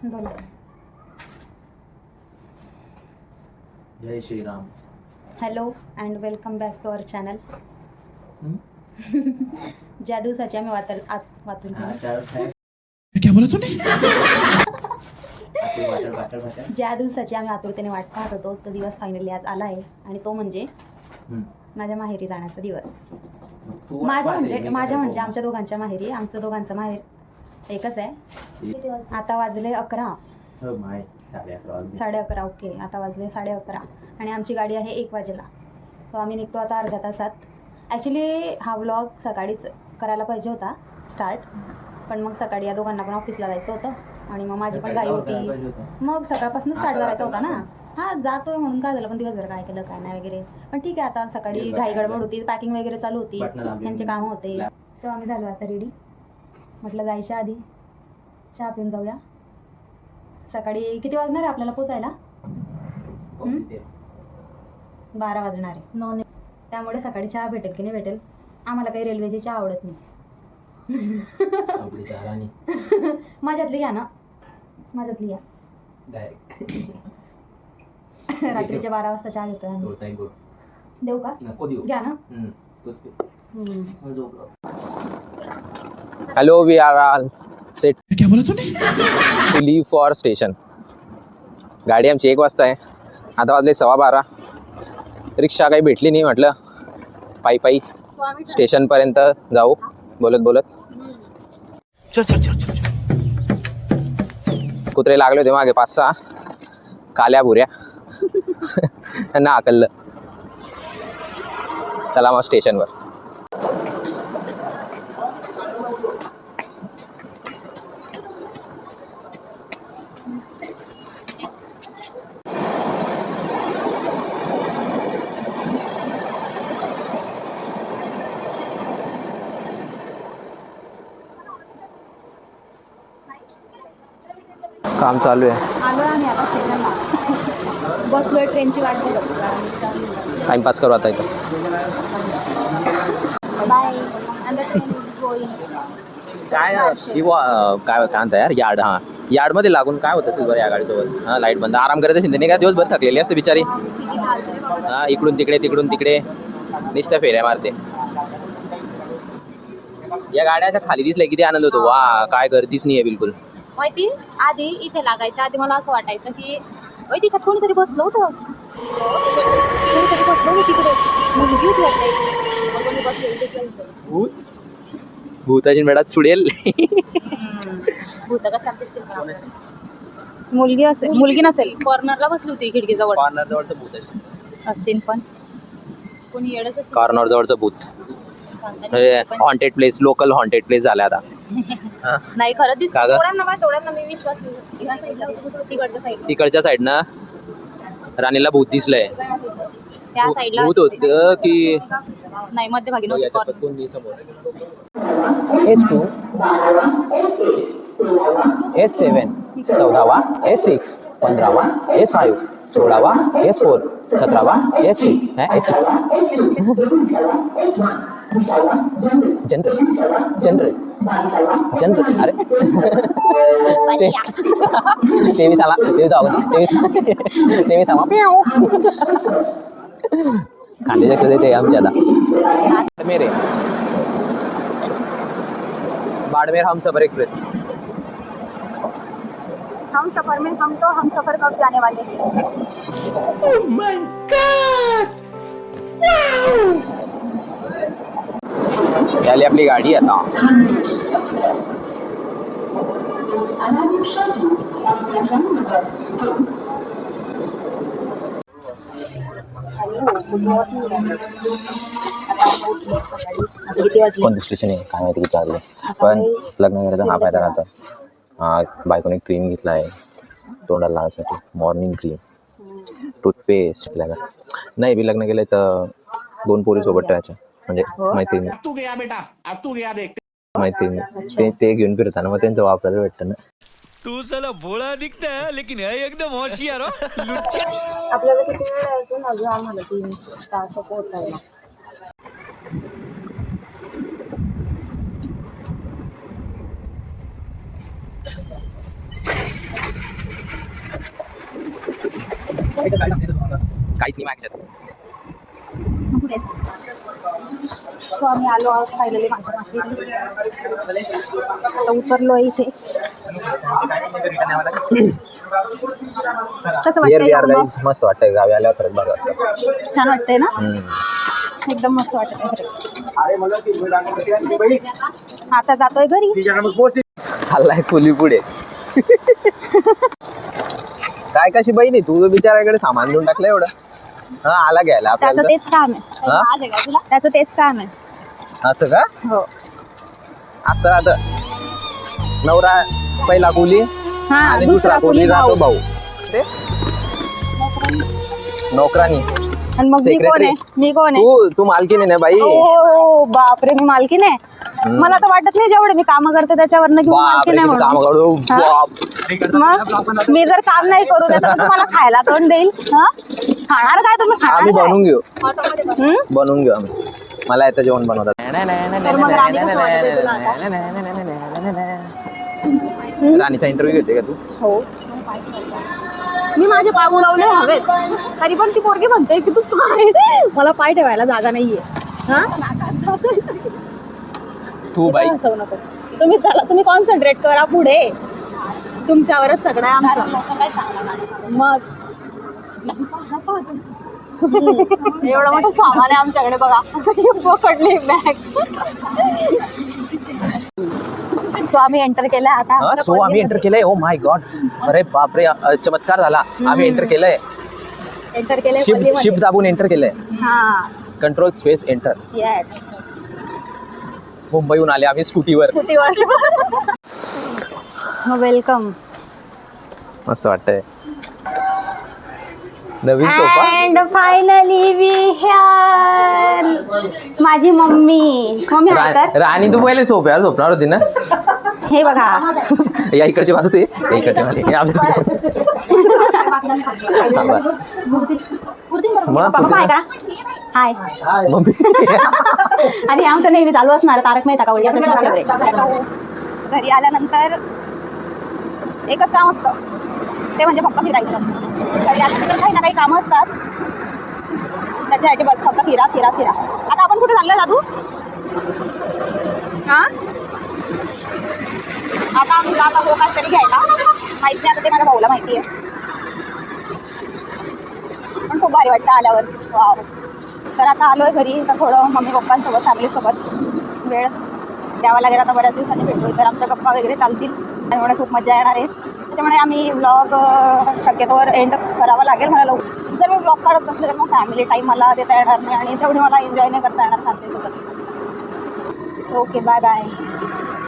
बोला. जय Shriram. Hello and welcome back to our channel. ज्या दिवसाची आम्ही वातून क्या बोला तूने? ज्या दिवसाची आम्ही आतुरतेने वाट पाहत होतो तो दिवस फायनली आज आला आहे आणि तो म्हणजे माझ्या माहेरी जाण्याचा दिवस. माझ्या म्हणजे आमच्या दोघांच्या माहेरी. आमचं दोघांचं माहेर एकच आहे. आता वाजले 11. 11:30. ओके, आता वाजले 11:30 आणि आमची गाडी आहे 1 वाजेला. तो आम्ही निघतो आता अर्ध्या तासात. ॲक्च्युली हा व्लॉग सकाळीच करायला पाहिजे होता स्टार्ट, पण मग सकाळी या दोघांना पण ऑफिसला जायचं होतं आणि मग माझी पण घाई होती. मग सकाळपासून स्टार्ट करायचा होता ना. हां जातोय म्हणून काय झालं, पण दिवसभर काय केलं काय नाही वगैरे. पण ठीक आहे, आता सकाळी घाई गडबड होती, पॅकिंग वगैरे चालू होती, त्यांचे कामं होते. सो आम्ही झालो आता रेडी. म्हटलं जायच्या आधी चहा पिऊन जाऊया. सकाळी किती वाजणार आहे आपल्याला पोचायला? 12 वाजणार आहे. त्यामुळे सकाळी चहा भेटेल की नाही भेटेल, आम्हाला काही रेल्वेची चहा आवडत नाही. माझ्यातली घ्या ना, माझ्यातली घ्या. रात्रीच्या 12 वाजता चहा घेतोय आम्ही. देऊ का? घ्या ना. Hello, we are all set क्या बोला तूने? To leave for station. गाडी आमची 1 वाजता आहे. आता वाजले 12:15. रिक्षा काही भेटली नाही, म्हटलं पायी स्टेशनपर्यंत जाऊ बोलत बोलत. कुत्रे लागले होते मागे 5-6 काल्या भुऱ्या. त्यांना हाकललं. चला मग स्टेशनवर. काम चालू आहे. आलो आम्ही आता स्टेशनला. बसलोय, ट्रेनची वाट बघत. टाइमपास करू आता इथं. Bye. And the train is going. काय म्हणता यार, यार्ड. हां, यार्डमध्ये लागून काय होतं तुझं या गाडीसोबत? हां, लाईट बंद. आराम करत असेल, नाही का? दिवसभर थकलेली असते बिचारी. हां, इकडून तिकडे नुसत्या फेऱ्या मारते. या गाड्याच्या खाली दिसल्या किती आनंद होतो. वा, काय गर्दीच नाही आहे बिलकुल. माहिती आधी इथे लागायच्या आधी मला असं वाटायचं की तिच्यात कोणीतरी बसलं होतं, तिकडे मुलगी होती भूताची मेळात सुडेल. भूत कशा मुलगी नसेल. कॉर्नरला बसली होती खिडकीजवळ. कॉर्नर जवळचं भूत असेल पण कोणी येडच असेल. कॉर्नर जवळचं भूत. Haunted place, local haunted place झाला आता. नाही खरंच दिसतं. का थोड्यांना मी विश्वास तिकडच्या साईडनं राणीला भूत दिसलंय. त्या साईडला भूत होतं की नाही, मध्यभागी नव्हतं. S2 S7 14वा S6 15वा S5 16वा S4 17वा S6 general. अरे ते खाली लक्ष देते आमच्या आता. मेरे बाड़मेर हमसफर एक्सप्रेस. हम सफर में हम सफर कब जाने वाले हैं? Oh my God! झाली आपली गाडी आता. कोणतं स्टेशन आहे काय माहिती विचारलं. पण लग्न करायचं हा फायदा राहतं. हा, बायकोने क्रीम घेतला आहे तोंडाला लावायसाठी. Morning cream, toothpaste. नाही बी लग्न केलं तर 2 पोरी सोबत ठेवायच्या, म्हणजे मैत्रिणी ते घेऊन फिरताना मग त्यांचं वापरायला भेटतं ना. तू साला भोळा दिखता लेकिन है एकदम होशियार. आपल्याला किती वेळ आहे अजून? आम्हाला 3 तास पोहोचायला. काहीच नाही मागितलं. सो आम्ही आलो आहोत फायनली आता उतरलो आहे इथे. कसं वाटतंय यार गाईज मस्त वाटतंय गावी आल्यावर खरंच बरं वाटतं. छान वाटतंय ना हम्म. एकदम मस्त वाटतंय आता जातोय घरी. चाललाय खोली पुढे. काय कशी बहिणी तू बिचाराकडे सामान घेऊन टाकलं एवढं. हा आला घ्यायला त्याचं आपल्याला तेच काम आहे. हा? आज आहे का तुला? त्याचं तेच काम आहे. असं का हो असं राहतं. नवरा पहिला खोली हा आणि दुसरा खोली राहतो भाऊ. ते नोकरानी. आणि मग मी कोण Secretary. आहे? मी कोण आहे? तू मालकीण आहे ना बाई. ओ बापरे मी मालकीण आहे. मला तर वाटत नाही जेवढे मी काम करते त्याच्यावरनं की मी मालकीण आहे काम म्हणून. करू बाप. मग मी जर काम नाही करू देत तर तुम्हाला खायला कोण देईल? हा खाणार काय तुम्ही? आम्ही खाणार बनवून घेऊ काय? बनवून घेऊ आम्ही. मला येतं जेवण बनवतात. तर मग राणी कसं वाटतंय तुला आता? राणीचा इंटरव्ह्यू घेते का तू? हो मी माझे पाय उडवले हवेत तरी पण ती पोरगी म्हणते की तू पाय मला पाय ठेवायला जागा नाहीये. हा तू बाई हसवू नको. तुम्ही चला तुम्ही कॉन्सन्ट्रेट करा पुढे. तुमच्यावरच सगळं आहे आमचं. मग एवढं मोठं सामान आहे आमच्याकडे बघा. पकडली बॅग. सो आम्ही एंटर केलं आता. सो आम्ही एंटर केलंय. ओ माय गॉड अरे बापरे चमत्कार झाला. आम्ही एंटर केलंय. एंटर केलंय शिफ्ट दाबून एंटर केलंय. हा कंट्रोल स्पेस एंटर. येस मुंबईहून आले आम्ही स्कूटीवर. स्कूटीवर. वेलकम. मस्त वाटतंय. नवीन sofa. And finally we here. माझी मम्मी हाय कर. राणी तू पहिले सोप्यावर झोपणार होती ना. हे बघा या इकडची बाजू ते इकडची बाजू हे आपल्या. पप्पा हाय करा. हाय. मम्मी आणि आमचं नेहमी चालू असणार तारक मेहता का उलटा चष्मा फेवरेट. घरी आल्यानंतर एकच काम असतं ते म्हणजे फक्त फिरायचं. घरी आल्यानंतर काही ना काही कामं असतात त्याच्यासाठी बस फक्त फिरा फिरा फिरा. आता आपण कुठे चाललोय दादू? हा आता आम्ही जात आहो काहीतरी घ्यायला. माहिती नाही आता ते माझ्या भाऊला माहिती आहे. पण खूप भारी वाटतं आल्यावर. वाव. तर आता आलोय घरी तर थोडं मम्मी पप्पांसोबत फॅमिलीसोबत वेळ द्यावा लागेल. आता बऱ्याच दिवसांनी भेटतोय तर आमच्या गप्पा वगैरे चालतील. त्यामुळे खूप मजा येणार आहे. त्याच्यामुळे आम्ही व्लॉग शक्यतोवर एंड करावा लागेल मला. जर मी व्लॉग काढत बसले तर मग फॅमिली टाईम मला देता येणार नाही आणि तेवढी मला एन्जॉय नाही करता येणार फॅमिलीसोबत. Okay bye bye.